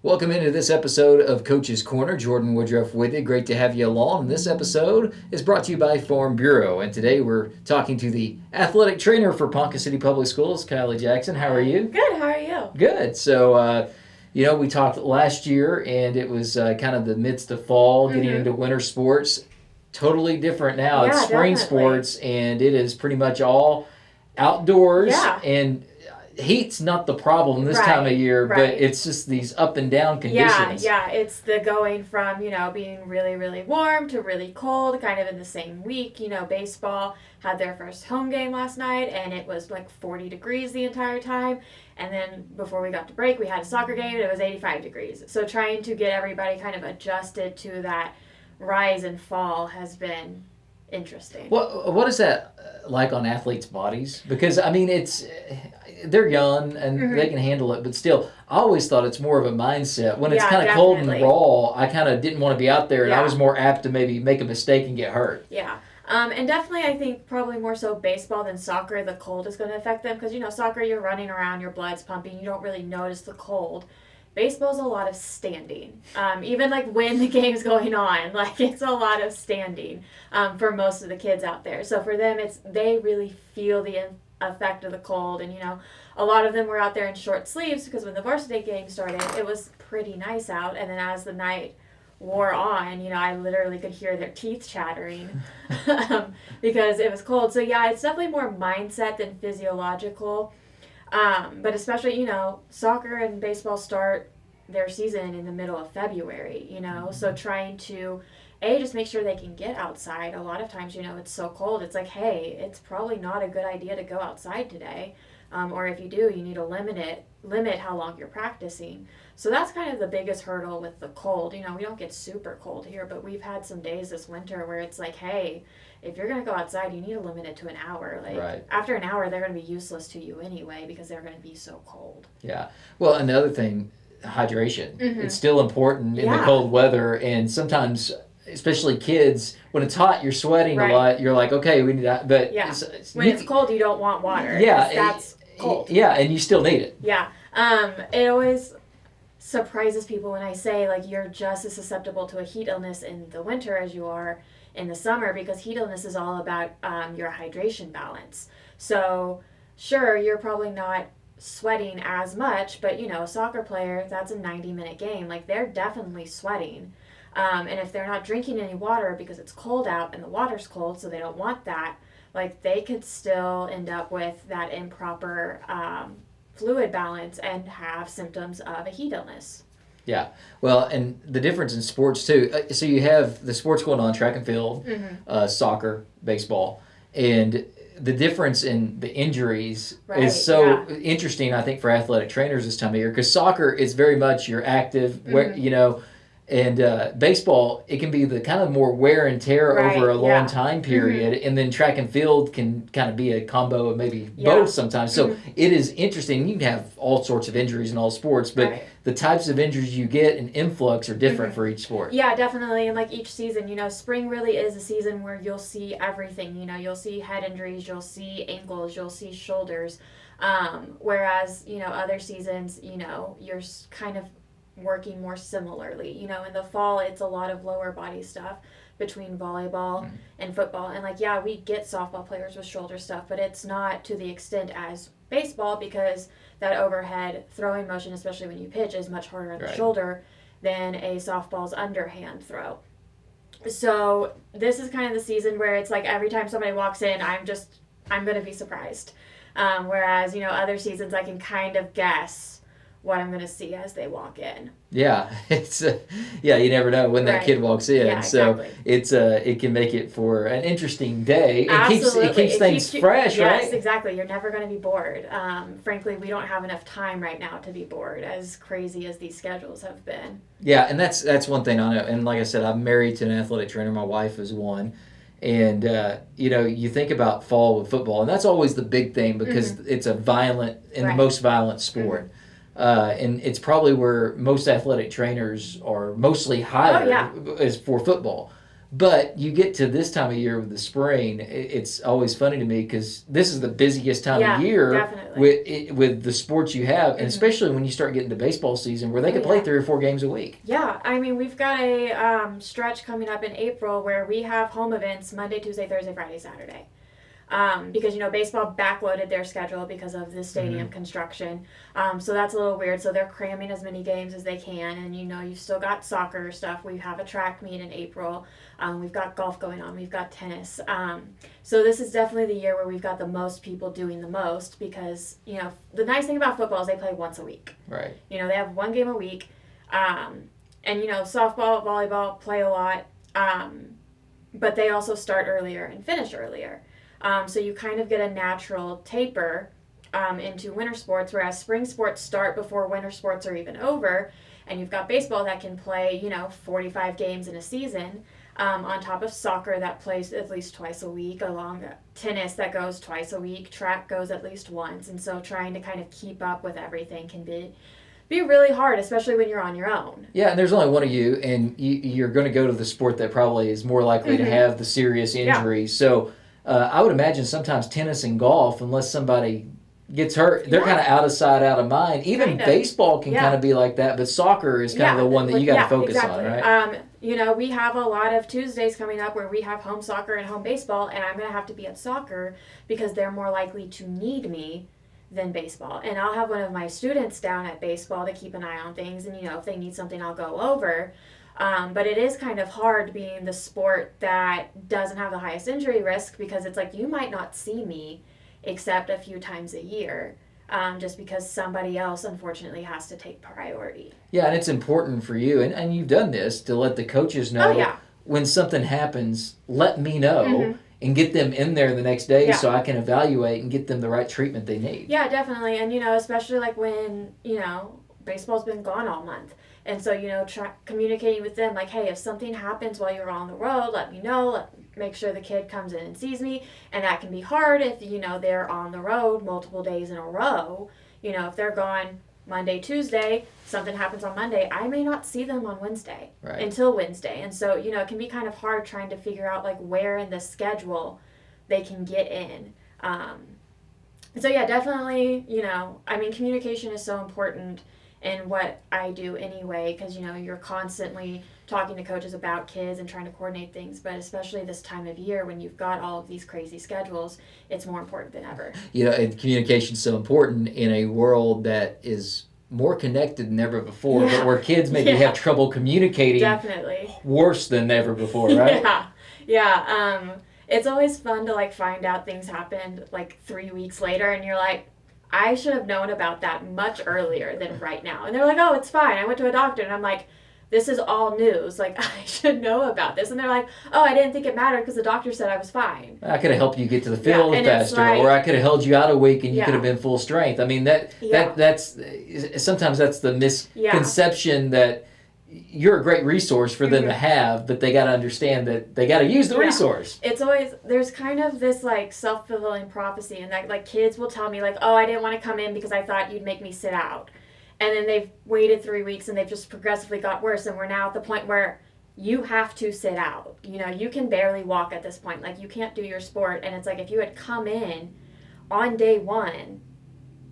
Welcome into this episode of Coach's Corner. Jordan Woodruff with you. Great to have you along. And this episode is brought to you by Farm Bureau. And today we're talking to the athletic trainer for Ponca City Public Schools, Kylee Jackson. How are you? Good. How are you? Good. So, we talked last year, and it was kind of the midst of fall, getting into winter sports. Totally different now. Yeah, It's spring definitely. sports, and it is pretty much all outdoors. Yeah. And heat's not the problem this Right, time of year, right. but it's just these up and down conditions. Yeah. It's the going from, being really, really warm to really cold, kind of in the same week. Baseball had their first home game last night, and it was like 40 degrees the entire time. And then before we got to break, we had a soccer game, and it was 85 degrees. So trying to get everybody kind of adjusted to that rise and fall has been interesting. What is that like on athletes' bodies? Because they're young and they can handle it, but still, I always thought it's more of a mindset. When it's Yeah, kind of cold and definitely. raw, I kind of didn't want to be out there, and I Yeah. was more apt to maybe make a mistake and get hurt. Yeah. And definitely, I think probably more so baseball than soccer, the cold is going to affect them because, soccer, you're running around, your blood's pumping, you don't really notice the cold. Baseball's a lot of standing. Even like when the game's going on, like it's a lot of standing for most of the kids out there. So for them, they really feel the effect of the cold. And, a lot of them were out there in short sleeves because when the varsity game started, it was pretty nice out. And then as the night wore on, I literally could hear their teeth chattering because it was cold. So yeah, it's definitely more mindset than physiological. But especially, soccer and baseball start their season in the middle of February, so trying to, just make sure they can get outside. A lot of times, it's so cold. It's like, hey, it's probably not a good idea to go outside today. Or if you do, you need to limit how long you're practicing. So that's kind of the biggest hurdle with the cold. We don't get super cold here, but we've had some days this winter where it's like, hey, if you're going to go outside, you need to limit it to an hour. Like Right. after an hour, they're going to be useless to you anyway because they're going to be so cold. Yeah. Well, another thing, hydration. Mhm. It's still important in the Yeah. cold weather, and sometimes, especially kids, when it's hot, you're sweating Right. a lot. You're like, okay, we need that, but Yeah. When it's cold, you don't want water. Yeah, 'cause that's cold. Yeah, and you still need it. Yeah. It always surprises people when I say, like, you're just as susceptible to a heat illness in the winter as you are in the summer because heat illness is all about your hydration balance. So, sure, you're probably not sweating as much, but, a soccer player, that's a 90-minute game. Like, they're definitely sweating. And if they're not drinking any water because it's cold out and the water's cold, so they don't want that, like, they could still end up with that improper fluid balance and have symptoms of a heat illness. Yeah. Well, and the difference in sports, too. So you have the sports going on, track and field, soccer, baseball, and the difference in the injuries Right, is so yeah. interesting, I think, for athletic trainers this time of year, because soccer is very much you're active, and baseball, it can be the kind of more wear and tear Right, over a long yeah. time period, and then track and field can kind of be a combo of maybe Yeah. both sometimes. So it is interesting. You can have all sorts of injuries in all sports, but Right. the types of injuries you get and influx are different for each sport. Yeah, definitely. And like each season, spring really is a season where you'll see everything. You'll see head injuries, you'll see ankles, you'll see shoulders. Whereas, other seasons, you're kind of working more similarly. In the fall, it's a lot of lower body stuff between volleyball and football. And like, yeah, we get softball players with shoulder stuff, but it's not to the extent as baseball because that overhead throwing motion, especially when you pitch, is much harder on the Right. shoulder than a softball's underhand throw. So this is kind of the season where it's like every time somebody walks in, I'm going to be surprised. Whereas, other seasons I can kind of guess what I'm going to see as they walk in. Yeah, it's you never know when that Right. kid walks in. Yeah, so exactly. it can make it for an interesting day. Absolutely. It keeps things fresh, right? Yes, exactly. You're never going to be bored. Frankly, we don't have enough time right now to be bored, as crazy as these schedules have been. Yeah, and that's one thing I know. And like I said, I'm married to an athletic trainer. My wife is one. And, you think about fall with football, and that's always the big thing because it's a violent and the Right. most violent sport. And it's probably where most athletic trainers are mostly hired is for football. But you get to this time of year with the spring, it's always funny to me because this is the busiest time of year definitely. with the sports you have, and especially when you start getting to baseball season where they can play 3 or 4 games a week. Yeah, I mean, we've got a stretch coming up in April where we have home events Monday, Tuesday, Thursday, Friday, Saturday. Because baseball backloaded their schedule because of the stadium construction, so that's a little weird. So they're cramming as many games as they can, and you've still got soccer stuff. We have a track meet in April. We've got golf going on. We've got tennis. So this is definitely the year where we've got the most people doing the most because the nice thing about football is they play once a week. Right. They have one game a week, and softball, volleyball play a lot, but they also start earlier and finish earlier. So you kind of get a natural taper into winter sports, whereas spring sports start before winter sports are even over, and you've got baseball that can play, 45 games in a season, on top of soccer that plays at least twice a week, along tennis that goes twice a week, track goes at least once, and so trying to kind of keep up with everything can be really hard, especially when you're on your own. Yeah, and there's only one of you, and you're going to go to the sport that probably is more likely to have the serious injuries. So I would imagine sometimes tennis and golf, unless somebody gets hurt, they're kind of out of sight, out of mind. Even baseball can kind of be like that, but soccer is kind of the one that you got to focus on, right? We have a lot of Tuesdays coming up where we have home soccer and home baseball, and I'm going to have to be at soccer because they're more likely to need me than baseball. And I'll have one of my students down at baseball to keep an eye on things, and if they need something, I'll go over. But it is kind of hard being the sport that doesn't have the highest injury risk because it's like you might not see me except a few times a year, just because somebody else unfortunately has to take priority. Yeah, and it's important for you, and you've done this, to let the coaches know when something happens, let me know. And get them in there the next day so I can evaluate and get them the right treatment they need. Yeah, definitely. And, especially like when, baseball's been gone all month. And so, communicating with them like, hey, if something happens while you're on the road, let me know. Make sure the kid comes in and sees me. And that can be hard if, they're on the road multiple days in a row. If they're gone Monday, Tuesday, something happens on Monday, I may not see them on Wednesday until Wednesday. And so, it can be kind of hard trying to figure out like where in the schedule they can get in. So yeah, definitely, communication is so important in what I do anyway, because, you're constantly talking to coaches about kids and trying to coordinate things, but especially this time of year when you've got all of these crazy schedules, it's more important than ever. And communication is so important in a world that is more connected than ever before, but where kids maybe have trouble communicating worse than ever before, right? It's always fun to like find out things happened like 3 weeks later and you're like, I should have known about that much earlier than right now. And they're like, oh, it's fine. I went to a doctor. And I'm like, this is all news. Like, I should know about this. And they're like, oh, I didn't think it mattered because the doctor said I was fine. I could have helped you get to the field faster, or I could have held you out a week and you could have been full strength. I mean, that's sometimes that's the misconception that you're a great resource for them to have, but they got to understand that they got to use the resource. It's always, there's kind of this like self-fulfilling prophecy, and that like kids will tell me like, oh, I didn't want to come in because I thought you'd make me sit out. And then they've waited 3 weeks and they've just progressively got worse, and we're now at the point where you have to sit out. You can barely walk at this point. Like, you can't do your sport. And it's like, if you had come in on day one,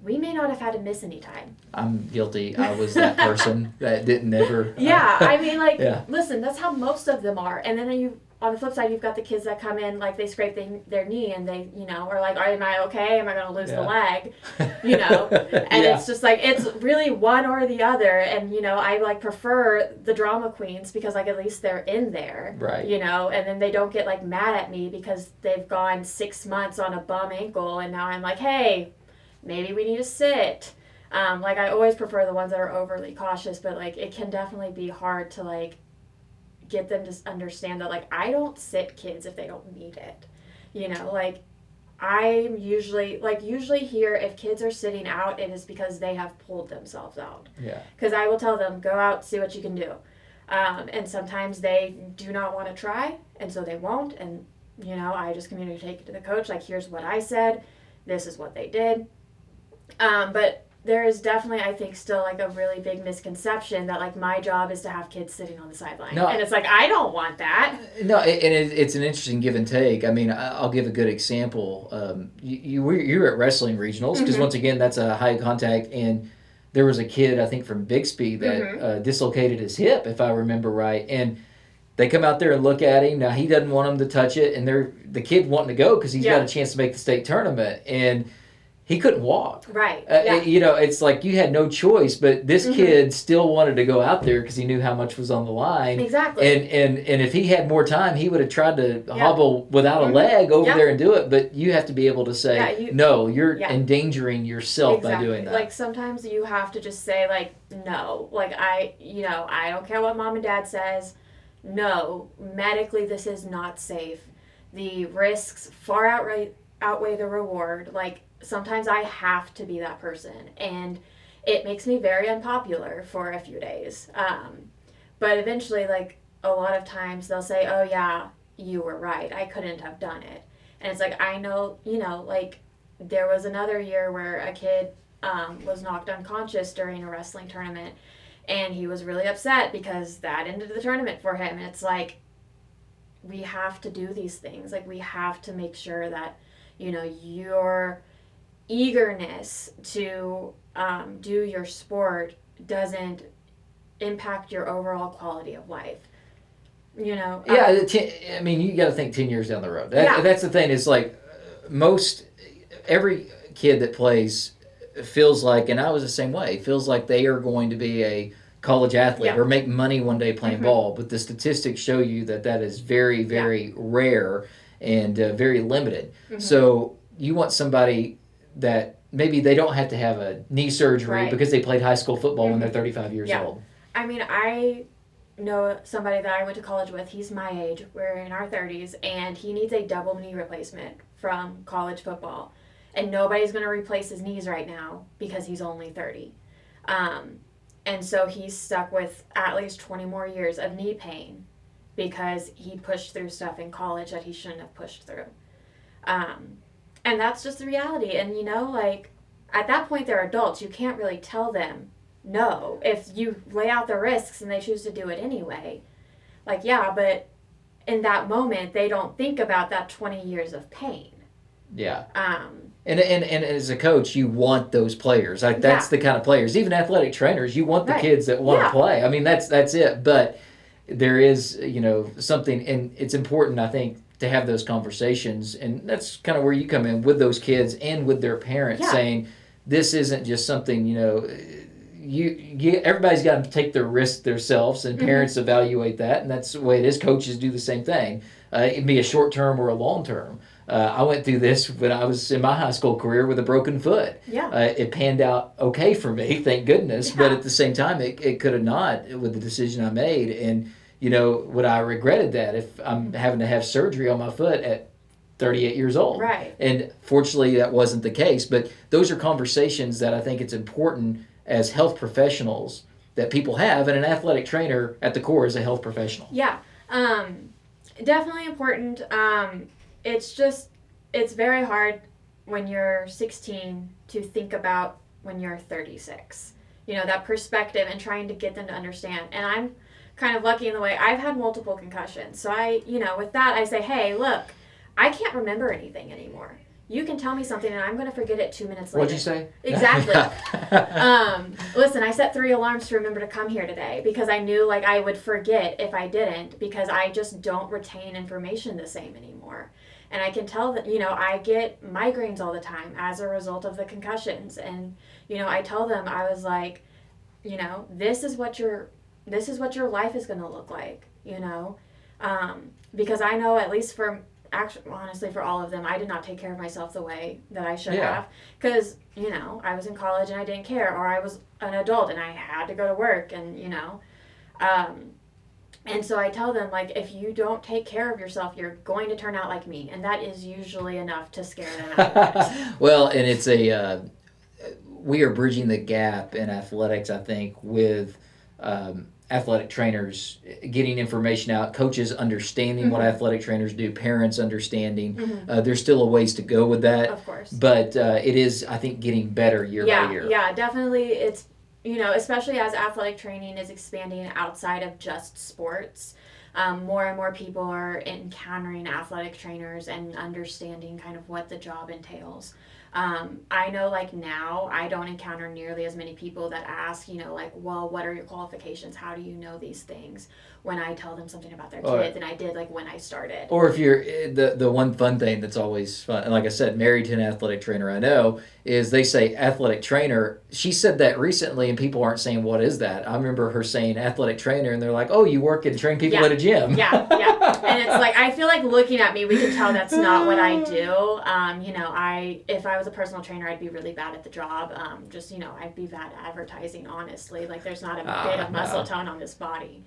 we may not have had to miss any time. I'm guilty. I was that person that didn't ever. I mean, like, listen, that's how most of them are. And then on the flip side, you've got the kids that come in, like, they scrape their knee and they, are like, am I okay? Am I going to lose the leg? And it's just like, it's really one or the other. And, I like prefer the drama queens because like at least they're in there. Right. And then they don't get like mad at me because they've gone 6 months on a bum ankle and now I'm like, hey, maybe we need to sit. Like, I always prefer the ones that are overly cautious, but like it can definitely be hard to like get them to understand that like I don't sit kids if they don't need it. Like I'm usually here, if kids are sitting out, it is because they have pulled themselves out. Because I will tell them, go out, see what you can do. And sometimes they do not want to try, and so they won't. And I just communicate to the coach like, here's what I said, this is what they did. But there is definitely, I think, still like a really big misconception that like my job is to have kids sitting on the sideline. No, and it's like, I don't want that. No, and it's an interesting give and take. I mean, I'll give a good example. You were at wrestling regionals because once again, that's a high contact, and there was a kid I think from Bixby that dislocated his hip, if I remember right, and they come out there and look at him. Now he doesn't want them to touch it, and the kid wanting to go because he's got a chance to make the state tournament, and he couldn't walk. Right. It's like you had no choice, but this kid still wanted to go out there because he knew how much was on the line. Exactly. And if he had more time, he would have tried to hobble without a leg over there and do it. But you have to be able to say, no, you're endangering yourself by doing that. Like sometimes you have to just say like, no, like I don't care what mom and dad says. No, medically this is not safe. The risks far outweigh the reward. Like, sometimes I have to be that person, and it makes me very unpopular for a few days. But eventually, like, a lot of times they'll say, oh yeah, you were right, I couldn't have done it. And it's like, I know, like, there was another year where a kid was knocked unconscious during a wrestling tournament, and he was really upset because that ended the tournament for him. And it's like, we have to do these things. Like, we have to make sure that, your eagerness to do your sport doesn't impact your overall quality of life. I mean, you got to think 10 years down the road. That's the thing. Is like every kid that plays feels like, and I was the same way, feels like they are going to be a college athlete or make money one day playing ball. But the statistics show you that is very, very rare and very limited. So you want somebody that maybe they don't have to have a knee surgery because they played high school football when they're 35 years old. I mean, I know somebody that I went to college with. He's my age. We're in our 30s, and he needs a double knee replacement from college football. And nobody's going to replace his knees right now because he's only 30. And so he's stuck with at least 20 more years of knee pain because he pushed through stuff in college that he shouldn't have pushed through. And that's just the reality. And, like, at that point, they're adults. You can't really tell them no. If you lay out the risks and they choose to do it anyway, like, but in that moment, they don't think about that 20 years of pain. Yeah. And as a coach, you want those players. Like, that's the kind of players. Even athletic trainers, you want the kids that want to play. I mean, that's it. But there is, something, and it's important, I think, to have those conversations, and that's kind of where you come in with those kids and with their parents, saying this isn't just something, everybody's got to take their risk themselves, and parents evaluate that, and that's the way it is. Coaches do the same thing. It can be a short term or a long term. I went through this when I was in my high school career with a broken foot. It panned out okay for me, thank goodness, but at the same time, it could have not with the decision I made. And would I regretted that if I'm having to have surgery on my foot at 38 years old? Right. And fortunately, that wasn't the case. But those are conversations that I think it's important as health professionals that people have, and an athletic trainer at the core is a health professional. Yeah. Definitely important. It's very hard when you're 16 to think about when you're 36. That perspective and trying to get them to understand. And I'm kind of lucky in the way I've had multiple concussions. So with that, I say, hey, look, I can't remember anything anymore. You can tell me something and I'm going to forget it 2 minutes later. What'd you say? Exactly. Listen, I set 3 alarms to remember to come here today because I knew like I would forget if I didn't, because I just don't retain information the same anymore. And I can tell that, I get migraines all the time as a result of the concussions. And, I tell them, I was like, this is what your life is going to look like, because I know, at least honestly, for all of them, I did not take care of myself the way that I should have. Because, I was in college and I didn't care, or I was an adult and I had to go to work, and, and so I tell them, like, if you don't take care of yourself, you're going to turn out like me. And that is usually enough to scare them out of it. Well, and it's we are bridging the gap in athletics, I think, with athletic trainers getting information out, coaches understanding what athletic trainers do, parents understanding. There's still a ways to go with that. Of course. But it is, I think, getting better year by year. Yeah, definitely. It's, especially as athletic training is expanding outside of just sports. More and more people are encountering athletic trainers and understanding kind of what the job entails. I know now I don't encounter nearly as many people that ask, well, what are your qualifications? How do you know these things? When I tell them something about their kids, and I did when I started. Or if you're the one fun thing that's always fun, and like I said, married to an athletic trainer I know, is they say athletic trainer. She said that recently, and people aren't saying what is that. I remember her saying athletic trainer, and they're like, oh, you work and train people at a gym. Yeah. And it's I feel like looking at me, we can tell that's not what I do. If I was a personal trainer, I'd be really bad at the job. I'd be bad at advertising, honestly. There's not a bit of muscle tone on this body.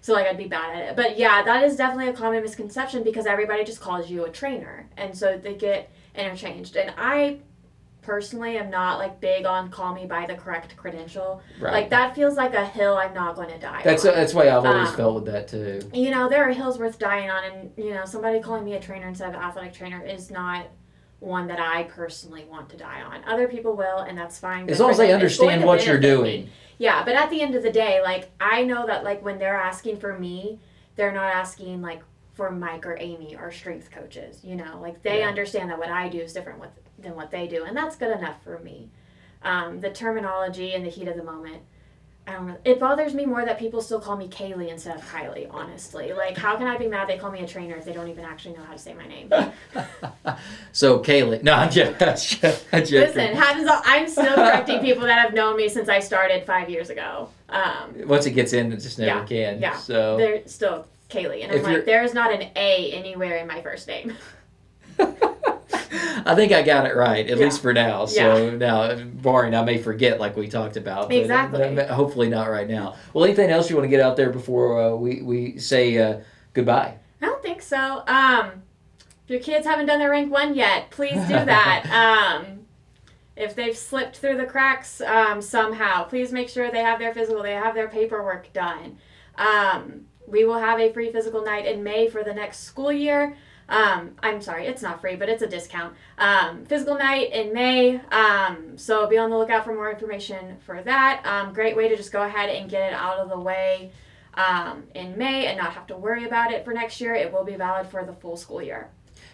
So I'd be bad at it. But yeah, that is definitely a common misconception because everybody just calls you a trainer. And so they get interchanged. And I personally am not big on call me by the correct credential. Right. That feels like a hill I'm not going to die on. That's why I've always felt with that too. There are hills worth dying on, and somebody calling me a trainer instead of athletic trainer is not one that I personally want to die on. Other people will, and that's fine. As long as they understand what you're doing. Yeah, but at the end of the day, I know that when they're asking for me, they're not asking for Mike or Amy or strength coaches. They understand that what I do is different than what they do, and that's good enough for me. The terminology and the heat of the moment, it bothers me more that people still call me Kylee instead of Kylie, honestly. How can I be mad they call me a trainer if they don't even actually know how to say my name? So, Kylee. No, I'm joking. Listen, I'm still correcting people that have known me since I started 5 years ago. Once it gets in, it just never can. Yeah, so they're still Kylee. And I'm there's not an A anywhere in my first name. I think I got it right, at least for now. So now, barring I may forget like we talked about. Exactly. But hopefully not right now. Well, anything else you want to get out there before we say goodbye? I don't think so. If your kids haven't done their rank 1 yet, please do that. If they've slipped through the cracks somehow, please make sure they have their physical, they have their paperwork done. We will have a free physical night in May for the next school year. I'm sorry, it's not free, but it's a discount. Physical night in May, so be on the lookout for more information for that. Great way to just go ahead and get it out of the way in May and not have to worry about it for next year. It will be valid for the full school year.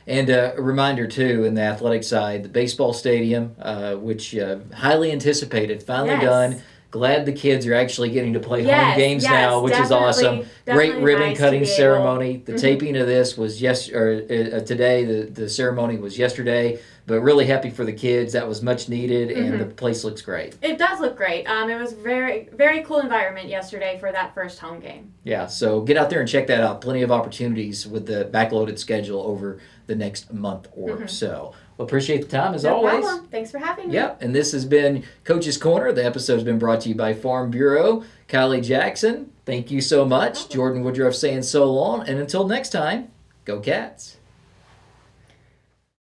And a reminder, too, in the athletic side, the baseball stadium, which highly anticipated, finally done. Glad the kids are actually getting to play home games now, which is awesome. Great ribbon cutting ceremony. The taping of this was today. The ceremony was yesterday, but really happy for the kids. That was much needed, and the place looks great. It does look great. It was very, very cool environment yesterday for that first home game. Yeah, so get out there and check that out. Plenty of opportunities with the backloaded schedule over the next month or so. Well, appreciate the time as always. No problem. Thanks for having me. Yep, and this has been Coach's Corner. The episode has been brought to you by Farm Bureau. Kylee Jackson, thank you so much. Jordan Woodruff saying so long, and until next time, go Cats.